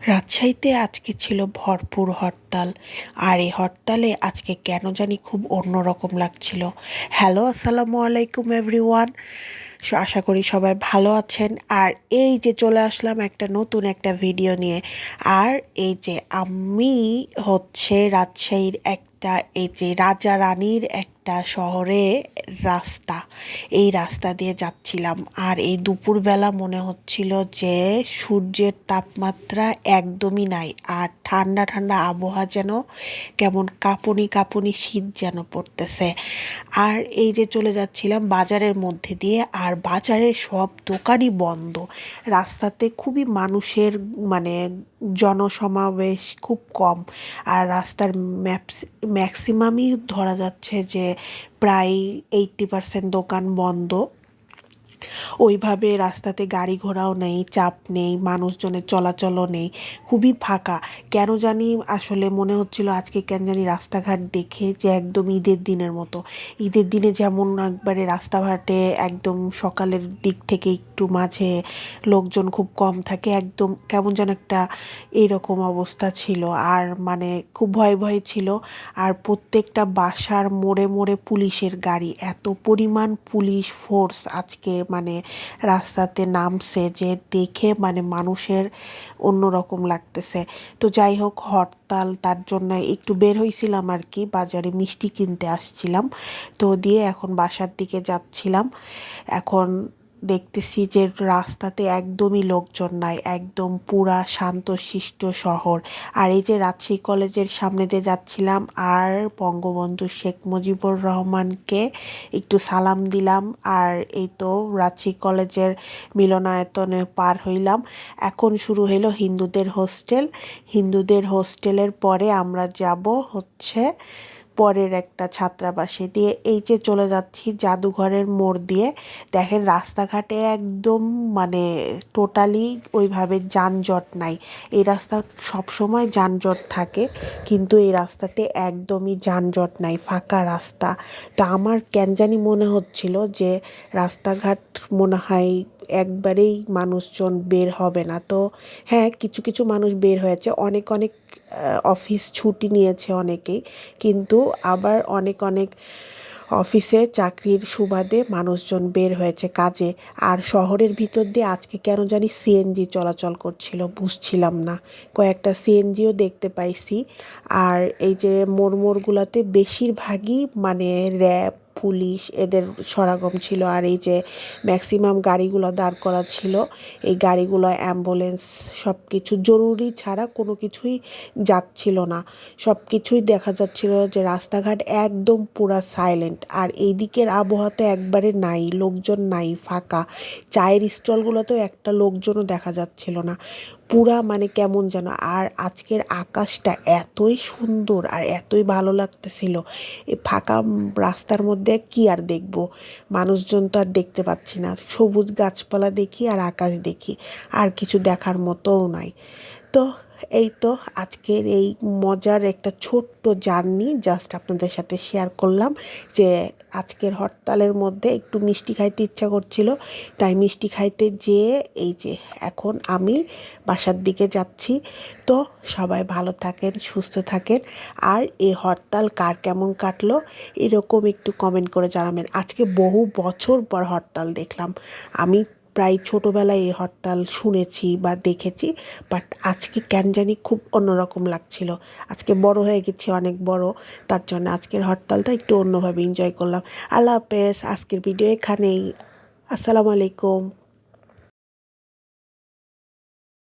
রাজশাহীতে আজকে ছিল ভরপুর হরতাল। আর এই হরতালে আজকে কেন জানি খুব অন্যরকম লাগছিল। হ্যালো, আসসালামু আলাইকুম এভরিওয়ান। আশা করি সবাই ভালো আছেন। আর এই যে চলে আসলাম একটা নতুন একটা ভিডিও নিয়ে। আর এই যে আমি হচ্ছে রাজশাহীর একটা, এই যে রাজা রানীর একটা শহরে রাস্তা, এই রাস্তা দিয়ে যাচ্ছিলাম। আর এই দুপুরবেলা মনে হচ্ছিল যে সূর্যের তাপমাত্রা একদমই নাই, আর ঠান্ডা ঠান্ডা আবহাওয়া, যেন কেমন কাঁপুনি কাঁপুনি শীত যেন পড়তেছে। আর এই যে চলে যাচ্ছিলাম বাজারের মধ্যে দিয়ে, আর বাজারে সব দোকানই বন্ধ। রাস্তাতে খুবই মানুষের মানে জনসমাবেশ খুব কম। আর রাস্তার ম্যাক্সিমামই ধরা যাচ্ছে যে প্রায় 80% দোকান বন্ধ। ওইভাবে রাস্তাতে গাড়ি ঘোড়াও নেই, চাপ নেই, মানুষজনের চলাচলও নেই, খুবই ফাঁকা। কেন জানি আসলে মনে হচ্ছিল আজকে কেন জানি রাস্তাঘাট দেখে যে একদম ঈদের দিনের মতো। ঈদের দিনে যেমন একবারে রাস্তাঘাটে একদম সকালের দিক থেকে একটু মাঝে লোকজন খুব কম থাকে, একদম কেমন যেন একটা এইরকম অবস্থা ছিল। আর মানে খুব ভয় ভয় ছিল। আর প্রত্যেকটা বাসার মোড়ে মোড়ে পুলিশের গাড়ি, এত পরিমাণ পুলিশ ফোর্স আজকে মানে রাস্তাতে নামছে যে দেখে মানে মানুষের অন্যরকম লাগতেছে। তো যাই হোক, হরতাল, তার জন্য একটু বের হয়েছিলাম আর কি, বাজারে মিষ্টি কিনতে আসছিলাম। তো দিয়ে এখন বাসার দিকে যাচ্ছিলাম। এখন দেখতেছি যে রাস্তাতে একদমই লোকজন নাই, একদম পুরা শান্তশিষ্ট শহর। আর এই যে রাজশাহী কলেজের সামনে দিয়ে যাচ্ছিলাম, আর বঙ্গবন্ধু শেখ মুজিবুর রহমানকে একটু সালাম দিলাম। আর এই তো রাজশাহী কলেজের মিলনায়তনে পার হইলাম। এখন শুরু হইলো হিন্দুদের হোস্টেল। হিন্দুদের হোস্টেলের পরে আমরা যাব হচ্ছে পরের একটা ছাত্রাবাসে দিয়ে। এই যে চলে যাচ্ছি জাদুঘরের মোড় দিয়ে। দেখেন রাস্তাঘাটে একদম মানে টোটালি ওইভাবে যানজট নাই। এই রাস্তা সবসময় যানজট থাকে, কিন্তু এই রাস্তাতে একদমই যানজট নাই, ফাঁকা রাস্তা। তো আমার কেন জানি মনে হচ্ছিল যে রাস্তাঘাট মনে হয় একবারেই মানুষজন বের হবে না। তো হ্যাঁ, কিছু কিছু মানুষ বের হয়েছে, অনেক অনেক অফিস ছুটি নিয়েছে অনেকেই, কিন্তু আবার অনেক অনেক অফিসে চাকরির সুবাদে মানুষজন বের হয়েছে কাজে। আর শহরের ভিতর দিয়ে আজকে কেন জানি সিএনজি চলাচল করছিল, বুঝছিলাম না। কয়েকটা সিএনজিও দেখতে পাইছি। আর এই যে মোড়গুলাতে বেশিরভাগই মানে র্যাব, পুলিশ এদের সরাগম ছিল। আর এই যে ম্যাক্সিমাম গাড়িগুলো দাঁড় করা ছিল, এই গাড়িগুলো অ্যাম্বুলেন্স, সব কিছু জরুরি ছাড়া কোনো কিছুই যাচ্ছিল না। সব কিছুই দেখা যাচ্ছিল যে রাস্তাঘাট একদম পুরা সাইলেন্ট। আর এই দিকের আবহাওয়া তো একবারে নাই, লোকজন নাই, ফাঁকা। চায়ের স্টলগুলোতেও একটা লোকজনও দেখা যাচ্ছিল না, পুরা মানে কেমন যেন। আর আজকের আকাশটা এতই সুন্দর আর এতই ভালো লাগতেছিল। এই ফাঁকা রাস্তার মধ্যে কি আর দেখব, মানুষজন তো আর দেখতে পাচ্ছি না, সবুজ গাছপালা দেখি আর আকাশ দেখি, আর কিছু দেখার মতোও নাই। তো এই তো আজকের এই মজার একটা ছোট্ট জার্নি জাস্ট আপনাদের সাথে শেয়ার করলাম। যে আজকের হরতালের মধ্যে একটু মিষ্টি খাইতে ইচ্ছা করছিল, তাই মিষ্টি খাইতে যেয়ে এই যে এখন আমি বাসার দিকে যাচ্ছি। তো সবাই ভালো থাকেন, সুস্থ থাকেন। আর এই হরতাল কার কেমন কাটলো এরকম একটু কমেন্ট করে জানাবেন। আজকে বহু বছর পর হরতাল দেখলাম। আমি প্রায় ছোটোবেলায় এই হরতাল শুনেছি বা দেখেছি, বাট আজকে কেন জানি খুব অন্যরকম লাগছিল। আজকে বড় হয়ে গেছি, অনেক বড়, তার জন্য আজকের হরতালটা একটু অন্যভাবে এনজয় করলাম। আল্লাহ হাফেজ, আজকের ভিডিও এখানেই। আসসালামু আলাইকুম।